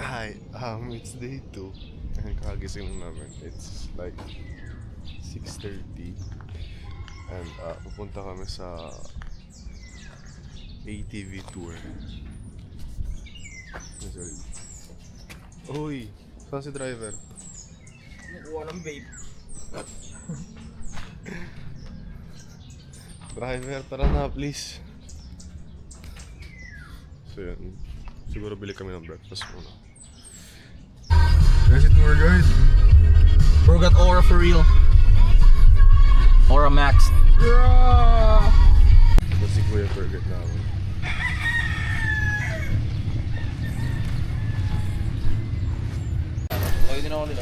Hi, it's day 2. Ayun, kakagising lang namin. It's like 6:30. And pupunta kami sa ATV tour. Sorry. Uy, saan si driver? Kumukuha ng vape. Driver, tara na please. So yun, siguro bili kami ng breakfast muna. There's a tour guide. Bro got Aura for real. Aura Max. So si Kuya tour guide namin. Okay din ako nila.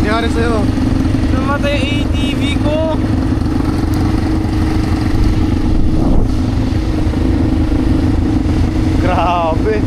Nangyari sa'yo? Namatay yung ATV ko. Grabe!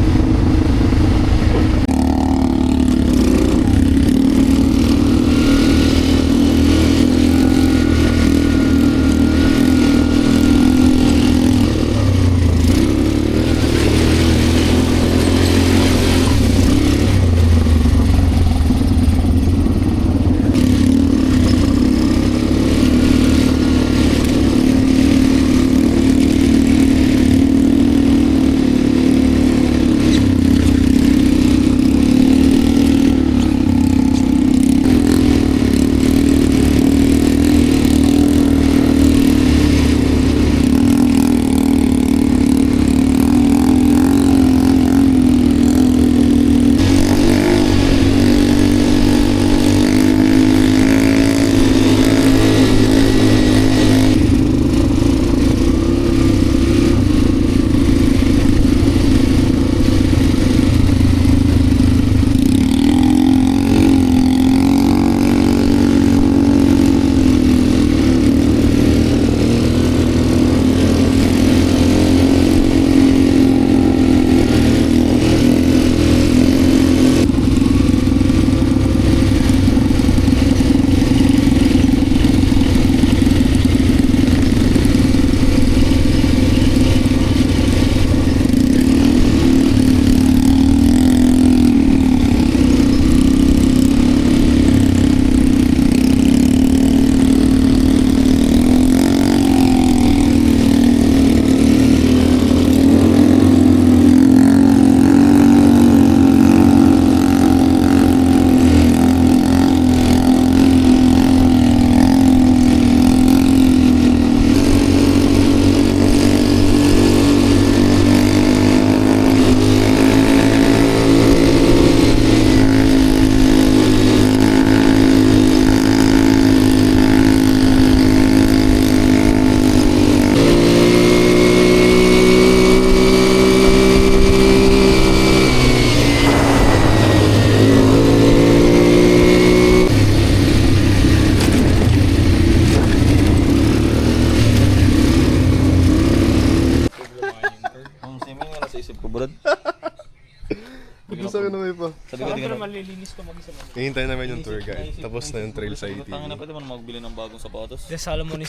Ito sabi na may pa. Sabi ko, tingnan mo. Malilinis ko mag-isa lang. Hihintay namin yung tour guide. Tapos na yung trail sa ATV. Tangin na pwede man magbili ng bagong sapatos. The Salomon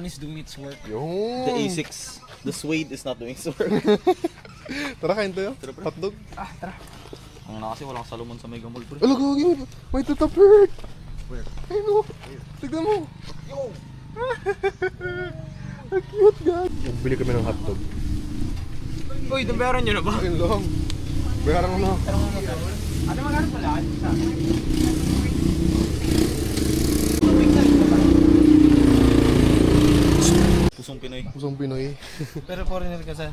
is doing its work. Yung! The A6. The suede is not doing its work. Tara, kain tayo. Tara, pre. Hotdog. Ah, tara. Ang na kasi walang salomon sa Mega Mall, pre. Ala, gagi. May tutupert. Ayun o. Tignan mo. Ang cute, God. Nagbili kami ng hotdog. Uy, nabayaran nyo na ba? Ayun lang. Bayaran ko na. Ano magkano pala? Pusong Pinoy. Pusong Pinoy. Pero foreigner ka sa...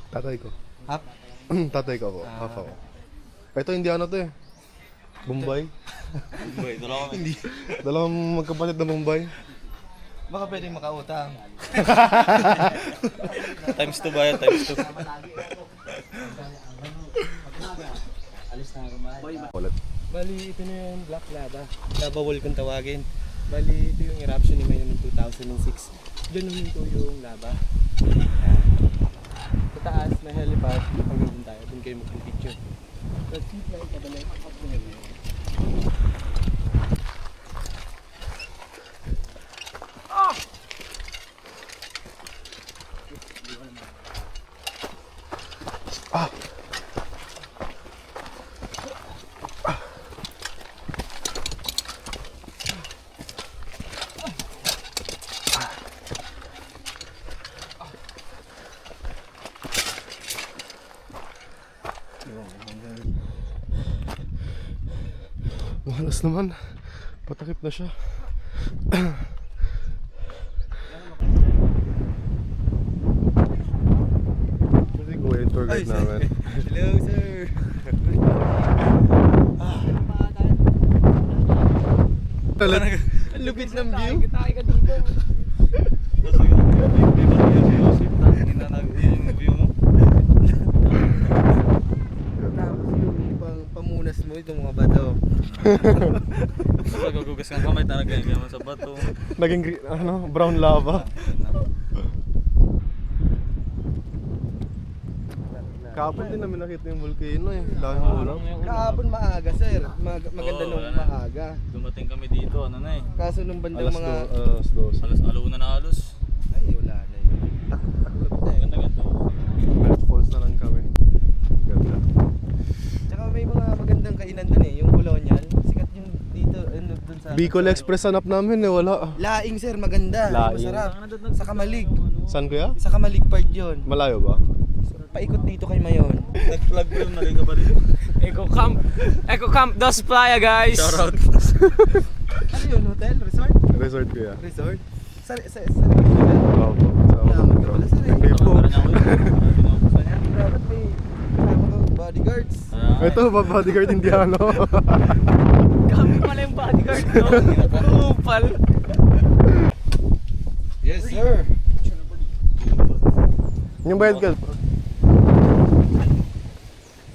Tatay ko. Hap? Tatay ko ako. Half ako. Ito, hindi ano to eh. Bombay. Boy, dalawa kami. Dalawang magkapatid na Bombay. Baka pwedeng makautang. Times 2 ba yan? Times 2. Ulit. Bali, ito na yung Black Lava. Lava Wall kung tawagin. Bali, ito yung eruption ni ngayon ng 2006. Diyan huminto yung lava. Ayan. Sa taas, may helipad. Hanggang dun tayo. Dun kayo mag-picture. Let's keep like kabalik. Mahalas naman. Patakip na siya. Kasi ko yung tour guide namin. Hello, sir. Ang lupit ng view. Tapos yun, may baril si Joseph. Tangin na yung view mo. Tapos yung pamunas mo itong mga bato. Tapos nagagugas ng kamay, tanagyan sa bato. Naging brown lava. Kahapon din namin nakita yung volcano eh. Dami mo ulam. Kahapon maaga, sir. Maganda Oo, nung wala na. maaga. Dumating kami dito, ano na eh. Kaso nung bandang mga... Alas dos. Alas alauna na halos. Ay, wala na yun. Lupit na eh. Ganda-ganda. Belch Falls na lang kami. Ganda. Tsaka may mga magandang kainan dun eh. Yung colonial. Sikat yung dito. Dun sa... Bicol Express hanap namin eh, wala. Laing, sir. Maganda. Laing. Masarap. Sa Kamalig. Saan kuya? Sa Kamalig Park yun. Malayo ba? Paikot dito kay Mayon. Nag-vlog ko yung naging kabalit. Eco Camp Dos Playa, guys. Shout out. Ano yun? Hotel? Resort? Resort kuya. Resort? Sa Opo. Yaman ka pala, sir, eh. Hindi po. Dapat may kasama kang bodyguards. Ito, bodyguard Indiano. Kami pala yung bodyguard, no? Upal. Yes, sir. Yung bayad ka.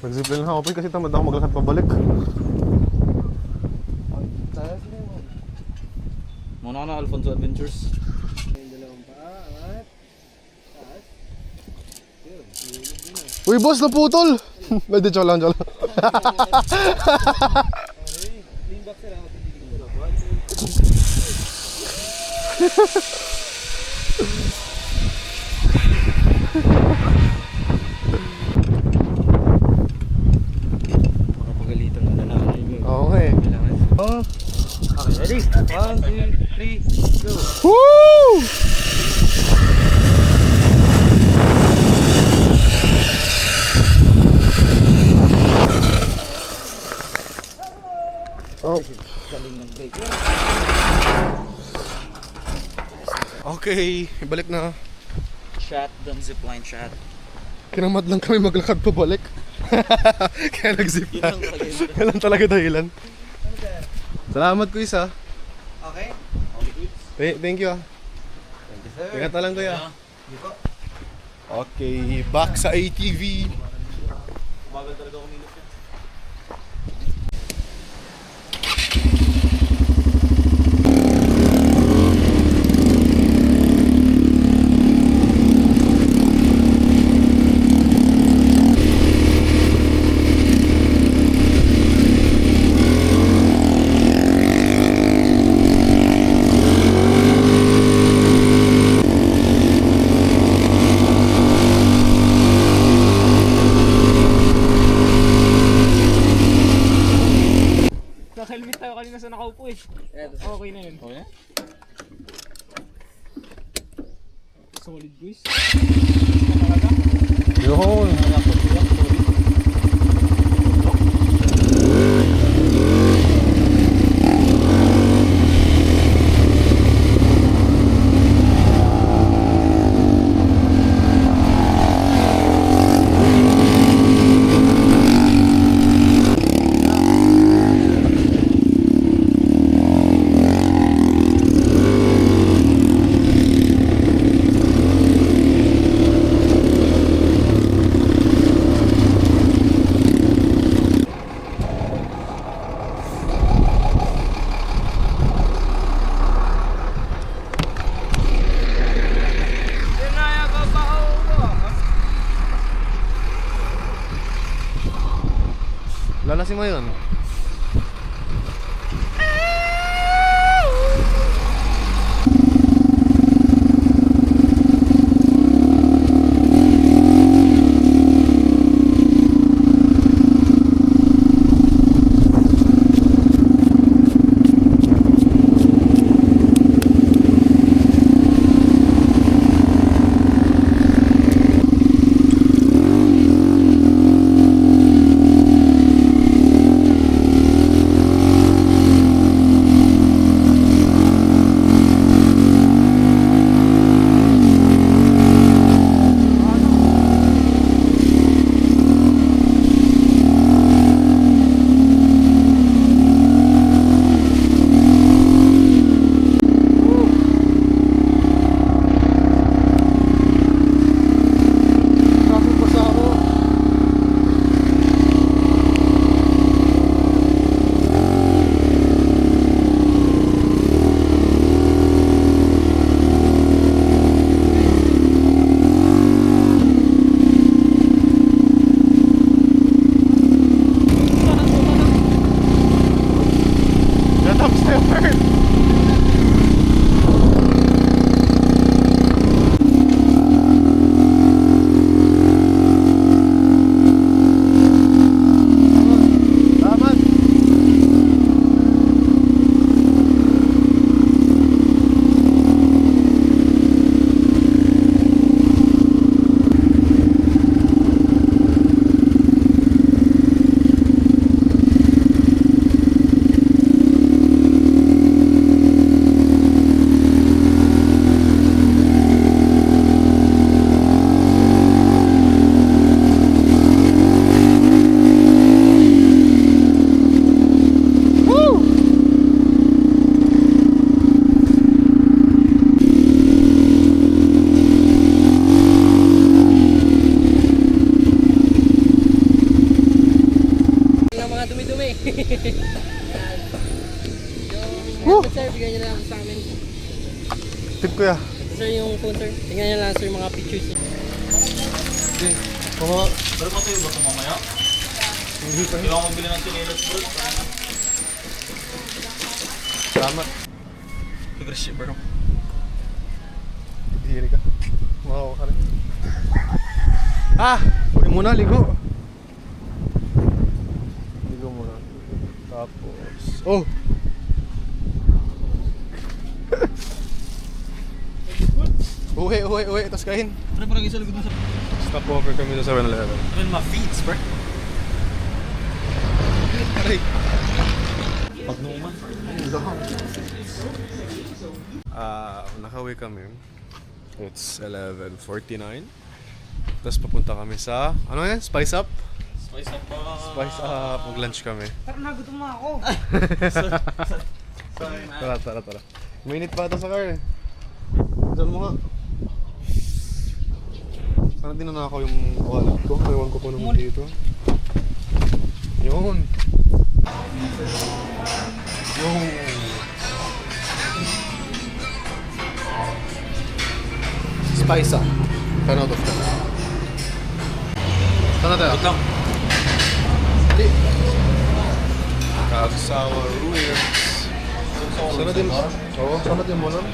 Mag-zipline lang ako pa kasi tamad ako maglakad pabalik. Muna ka na Alfonso Adventures. Yung dalawang paa, angat. Taas. Yun, nilog yun ah. Uy boss, naputol! Hindi, joke lang. Okay, lean back sir ako. Makapagalitan na nanay mo. Oo nga eh. Kailangan. Oh. Okay, ready? 1, 2, 3, go! Woo! Oh. Galing ng brake. Okay, ibalik na. Shotgun zipline shot. Kinamad lang kami maglakad pabalik. Kaya nag-zip Yun na. lang talaga yun. Yan lang talaga dahilan. Salamat kuya sa. Okay? Thank you ah. Thank you, sir. Ingat na lang kuya. Hindi po. Okay, back sa ATV. Bagal talaga kumilot yan. nasa nakaupo eh. Okay na yun. Okay? Solid boys. Yun! Lalasin mo yun. Sir, bigyan niyo na lang sa amin. Tip ko ya. Sir, yung phone sir. Tingnan niyo lang sir yung mga pictures niyo. Mga... Pero matuyo ba ito mamaya? Hindi pa Hindi ako magbili ng chinelas bro. Salamat. Aggressive bro. Dihiri ka. Makawa ka rin. Ah! Huwag muna, ligo. Ligo muna. Tapos... Oh! Uwi. Tapos kain. Pre, parang isa lagod mo sa... Stop over kami sa 7-Eleven. I mean, my feet, bro. Aray! Pagnuman. Nakauwi kami. It's 11:49. Tapos papunta kami sa... Ano yan? Spice Up? Spice up pa. Spice Up. Mag-lunch kami. Pero nagutom na ako. Sorry, man. Tara. Mainit pa ito sa car eh. Diyan mo nga. Sana din nanakaw yung wallet ko. Ewan ko pa naman dito. Yun. Spice Up. 10 out of 10. Sana tayo? Wait lang. Hindi. Kagsawa Ruins. Sana din. Oo, sana din mo lang.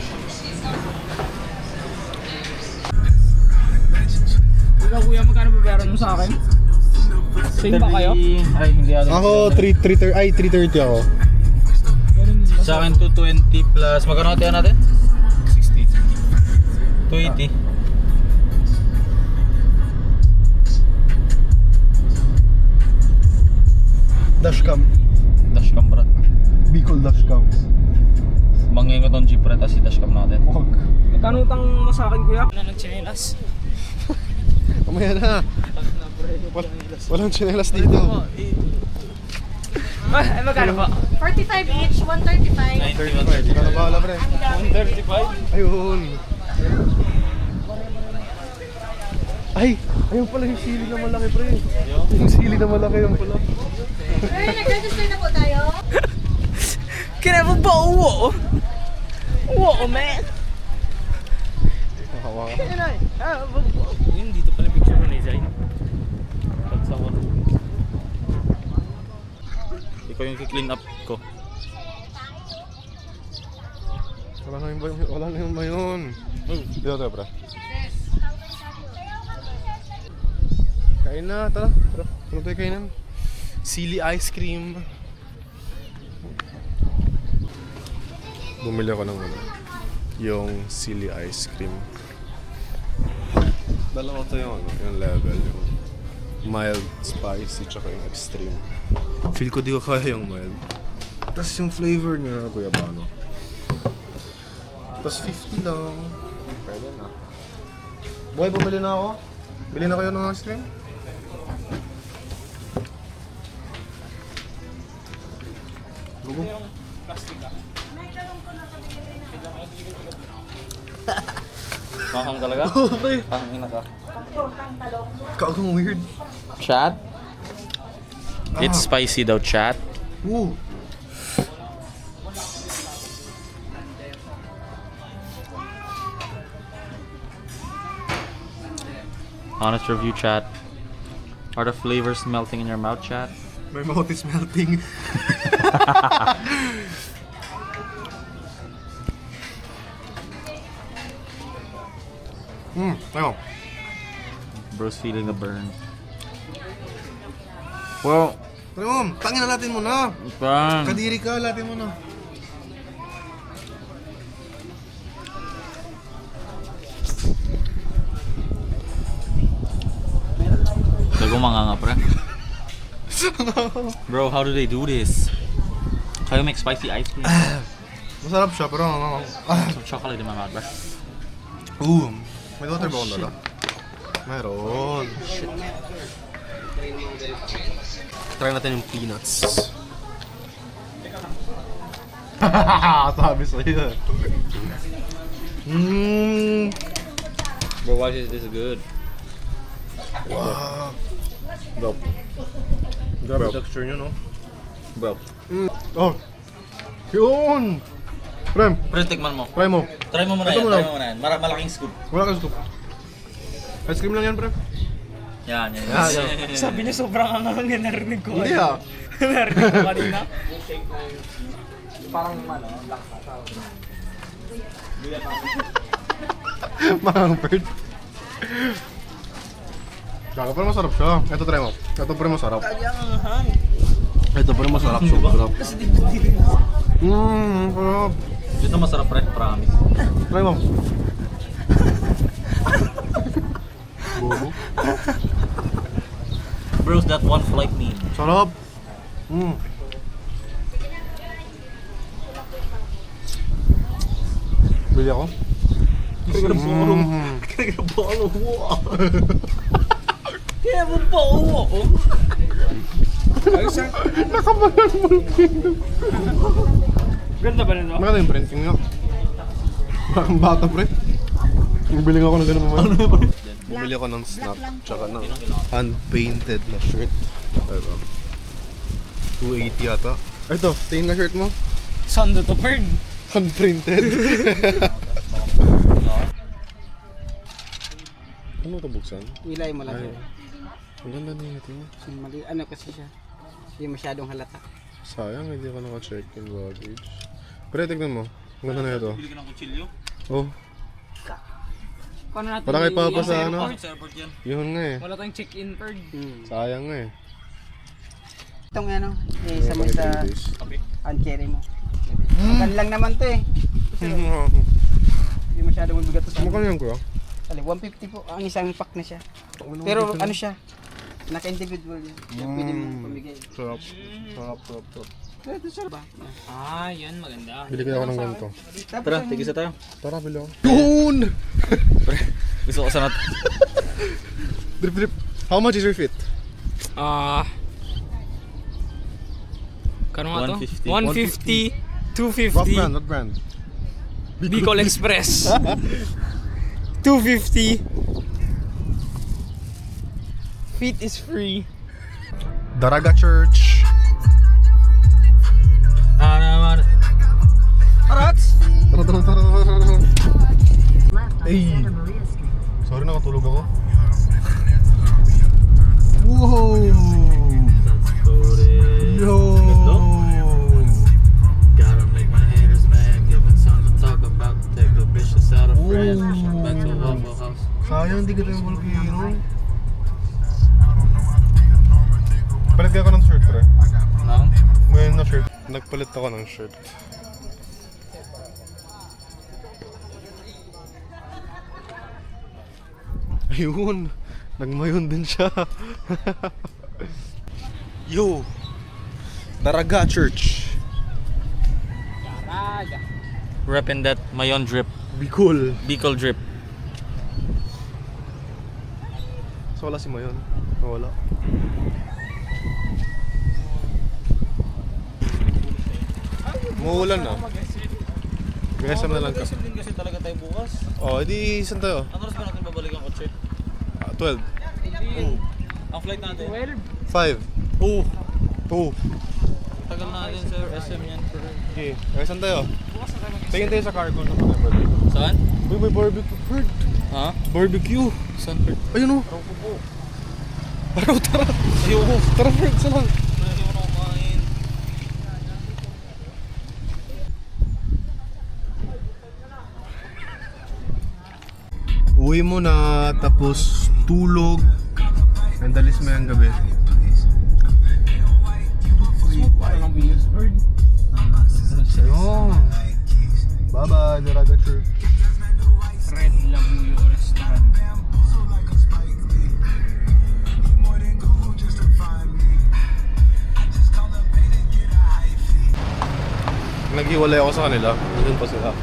Ikaw kuya, magkano babayaran mo sa akin? Same ba kayo? Ay, hindi ako. Ako 330 ako. Sa akin 220 plus, magkano kaya natin? 60. 280. Dashcam. Dashcam bro. Bicol Dashcam. Mangyayin ko tong jeep red as si dashcam natin. Magkano utang mo sa akin kuya? Wala ng chinelas. Mamaya na. Walang chinelas dito. Ay, magkano po? 45 each, 135. 90. Ikaw na bahala, pre. 135? Ayun. Ay! Ayun pala yung sili na malaki, pre. Yung sili na malaki, yung pala. Sir, nag-register na po tayo. Kaya ba uwo? Uwo, man! Nakawa ka. Yun, dito pala picture mo ni Zay. Pagsawa. Ikaw yung ki-clean up ko. Wala na yung ba yun? Dito tayo, pre. Kain na, tara. Tara, ano tayo kainan? Sili ice cream. Bumili ako ng yung sili ice cream. Dalawa to yung level, yung mild, spicy, tsaka yung extreme. Feel ko di ko kaya yung mild. Tapos yung flavor niya, kuya Bano. Tapos 50 lang. Pwede na. Boy, bumili na ako. Bili na kayo ng ice cream? Gugo. Mahang talaga? Okay. Pangina ka. Kagang weird. Chat? It's spicy daw, chat. Ooh. Honest review, chat. Are the flavors melting in your mouth, chat? My mouth is melting. Ayun. Bro's feeling the burn. Well, Ayun, tangin na natin muna. bang. Kadiri ka, latin mo na. Nagumanga nga, pre. Bro, how do they do this? Kayo make spicy ice cream? Masarap siya, pero Some chocolate in my mouth, bro. May water ba akong dala? Meron. Try natin yung peanuts. Sabi sa'yo. Bro, why is this good? Wow. Bro. Grabe texture nyo, no? Bro. Oh. Yun! Prem, Pre, tikman mo. try mo. Try mo muna Ito yan, muna. try mo muna yan. Malaking scoop. Wala ka scoop. Ice cream lang yan, Prem. Yan, yan. Yan. Sabi niya sobrang angang nga narinig ko. Hindi ah. Narinig ko kanina. Mga-bird. Kaka pero masarap siya. Ito try mo. Ito pero masarap. Ito pero masarap. Sarap. Sarap. Dito masarap, pre. Promise. Try mo. Bobo. Bros, that one like me. Sarap. Bili ako. Kaya mo pa uwo ko. Nakabalan mo. Ganda ba nito? Maganda yung printing nga. Parang bata, pre. Bumili ako ng ganun naman. Bumili ako ng snap, tsaka ng hand-painted na shirt. Ito. 280 yata. Ito, tingin na shirt mo. Sando to bird. Hand-printed. Ano ito buksan? Ilay mo lang Ay, sir. ang ganda na ito. Mali, ano kasi siya? Hindi masyadong halata. Sayang, hindi ko naka-check yung luggage. Pero tignan mo, ang ganda na ito. Bili ka ng kutsilyo? Oh, Paano natin wala kay Papa sa ano? Sa airport yan. Yun nga eh. Wala tayong check-in bird. Sayang nga eh. Itong ano, isa mo sa English. uncherry mo. Magan lang naman to eh. Hindi masyadong mabigat to sa Ano yan kuya? Ali, 150 po ang isang pack na siya. Pero ano siya? Naka-individual yun. Kaya pwede mo pamigay. Sarap. Sarap. Ito siya ba? Ah, yan maganda. Bili kaya ako ng ganito. Tapos Tara, ang- tigisa tayo. Tara, bili ako. Yun! Gusto ko sanat. Drip. How much is your fit? Kano nga to? 150. 150, What 250, brand? What brand? Bicol Express. 250. Feet is free. Daraga Church. Naman. Parats! Tara. Ay! Sorry, nakatulog ako. Wow! Yo! Gotta make my haters mad, giving something to talk about. Take the bitches out of friends, back to Waffle House. Sayang, hindi kita yung volcano. Palit ka ng shirt, pre. Nang? Ngayon na shirt. Nagpalit ako ng shirt. Ayun! Nagmayon din siya. Yo! Daraga Church. Reppin' that Mayon drip. Bicol. Bicol drip. So wala si Mayon. Wala. Muulan na. Gasam na lang ka. din kasi talaga tayo bukas. Oh, edi saan tayo? Ano oras ba natin babalik ang kotse? 12. Ang flight natin? 5. Oo. 2. Tagal natin sir, SM yan. Okay. Saan tayo? Tingin tayo sa cargo na pala. Saan? Uy, may barbecue. Bird. Ha? Barbecue. Saan Fred? Ayun o. Araw, tara. Ayoko. Tara, Fred. Saan lang? Ayoko na kumain. Uwi mo na, tapos tulog. Nandalis mo yung gabi. Ayun. Bye-bye, Daraga Church. Red Labuyo Restaurant. Naghiwalay ako sa kanila. Nandun pa sila.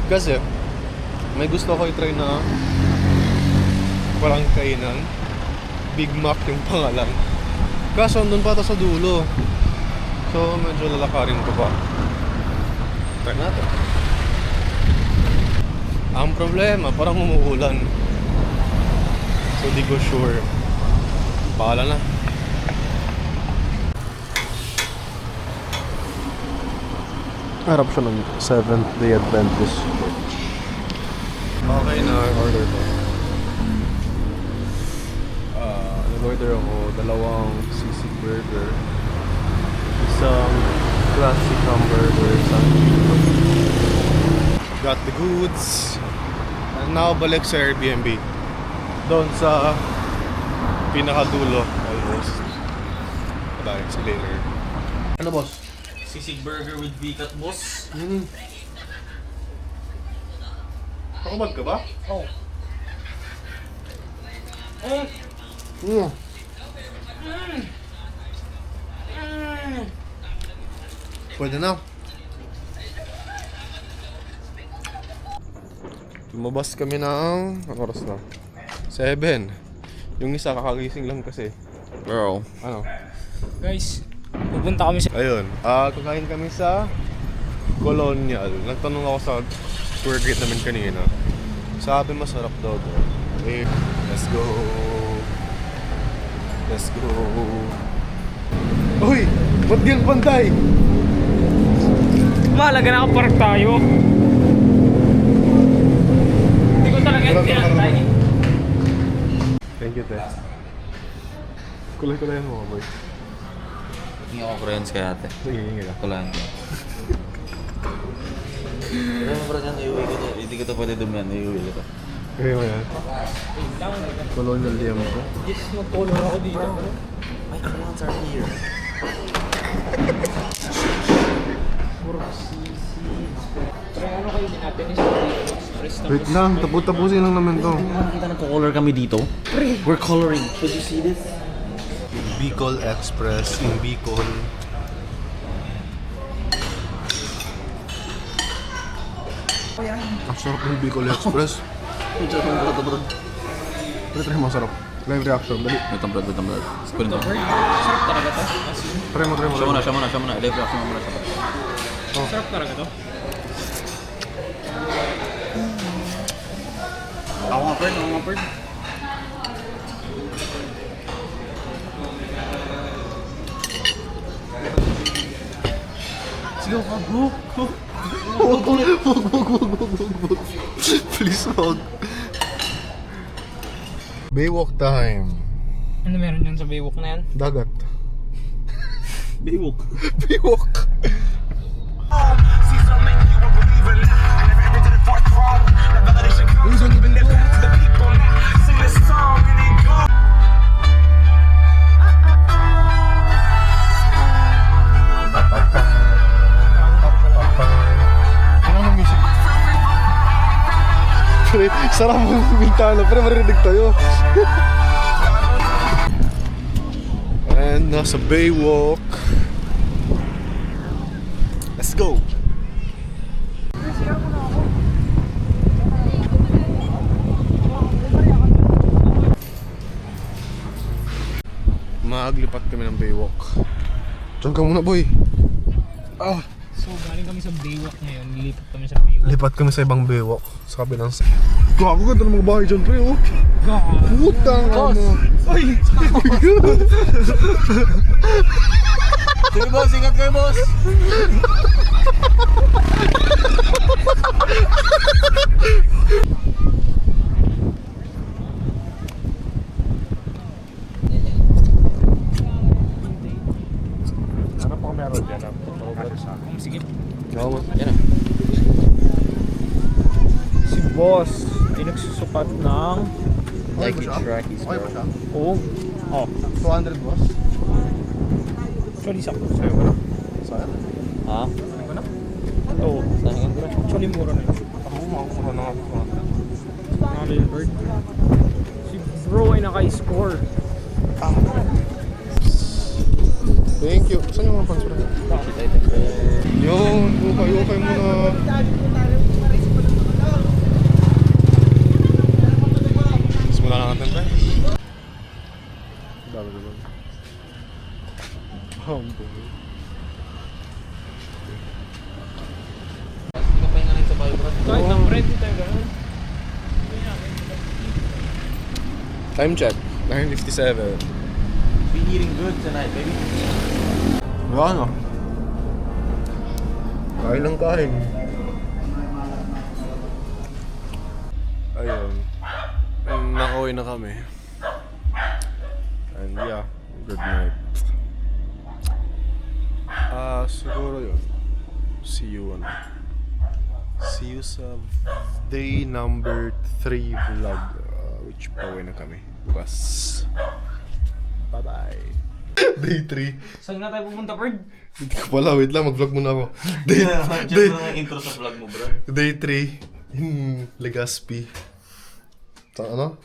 Kasi, may gusto ko i-try na parang kainan. Big Mac yung pangalan. Kaso, andun pa ata sa dulo. So, medyo lalakarin ko pa. Try natin. Ang problema, parang umuulan. So, di ko sure. Bahala na. Harap siya ng Seventh-day Adventist Church. Okay na, order ko. Nag-order ako dalawang sisig burger, isang classic hamburger, isang got the goods. And now, balik sa Airbnb. Doon sa pinakadulo. Almost. Bye, see you later. Ano, boss? Sisig burger with V-cut boss. Pakabag ka ba? Oh. Pwede na. Lumabas kami ng... Anong oras na? 7. Yung isa kakagising lang kasi. Bro. Ano? Guys, pupunta kami sa... Ayun. Kakain kami sa Colonial. Nagtanong ako sa tour guide namin kanina. Sabi masarap daw doon. Okay, let's go. Let's go. Uy! Ba't yung pantay? Mahalaga na park tayo. Hindi ko talaga tinatay. Thank you, Tess. Kulay-kulayan mo, boy. Hindi ako friends kay ate. Sige, hingi ka. Kulaan ko. Pero mo bro dyan, iuwi ko to. Hindi ko to pwede dumihan, iuwi ko to. Kaya mo yan. Colonial DM ko. Yes, mag-color ako dito. My crayons are here. Wait lang, tapusin lang naman to. Nakita nagko-color kami dito. We're coloring. Did you see this? Bicol Express in Bicol. Ang sarap ng Bicol Express. Ito bro. Try mo, sarap. Live reaction, dali. Wait ang brad. Spoon ko. Sarap talaga to. Try mo. Siya muna. Live reaction mo muna. Sarap talaga to. Ako nga Ferd. Sige ka, go. Wag. Please, wag. Baywalk time. Ano meron dyan sa Baywalk na yan? Dagat. Baywalk. Baywalk. Pre, sarap mong bintana. Pre, marinig tayo. And nasa Baywalk. Let's go! Maglipat kami ng Baywalk. Diyan ka muna, boy. So galing kami sa Baywalk ngayon, nilipat kami sa Baywalk. Lipat kami sa ibang Baywalk. Sa kabilang Gago, ganda ng mga bahay dyan, pre, oh. Putang ano. Ay! Sige boss, ingat kayo boss. Ano pa meron dyan? Sige. Oo, Si boss, ay nagsusukat ng... Like it's Rockies Okay pa siya? Oh. Oh. 200 boss? Actually, sakto. Sa'yo ba na? Sa'yo? Ha? Ano ba na? Oo. Sahingan ko na. Actually, mura na yun. Ako, makakumura na nga. Bird. Si bro ay naka-score. Thank you. Saan yung mga pants, bro? Yun, ukay muna. Simula na natin, pre. Dami naman. Boy. Kapahinga rin sa bayo bro. Kahit ng bread, di tayo ganun. Time check. 9:57. Be eating good tonight, baby. Wala na. Kain lang kain. Ayun. Nakauwi na kami. And yeah, good night. Siguro yun. See you sa day number 3 vlog. Which pauwi na kami. Bukas. Bye-bye. Day 3. Saan na tayo pupunta, Bird? Hindi ko pala, wait lang, mag-vlog muna ako. Diyan mo ang intro sa vlog mo bro. Day 3 in Legazpi. Sa ano?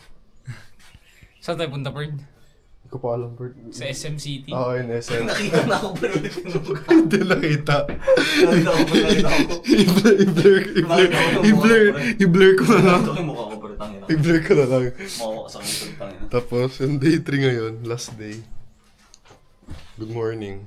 Saan tayo punta, Bird? Hindi ko pa alam, Bert. Sa SM City. Oo, in SM. Nakita na ako pero ulit yung lugar. Hindi nakita. Nakita ako. I-blur ko na lang. Ito yung mukha ko pero tangin ako. I-blur ko na lang. Mukha ko sa mga tangin. Tapos, yung day 3 ngayon, last day. Good morning.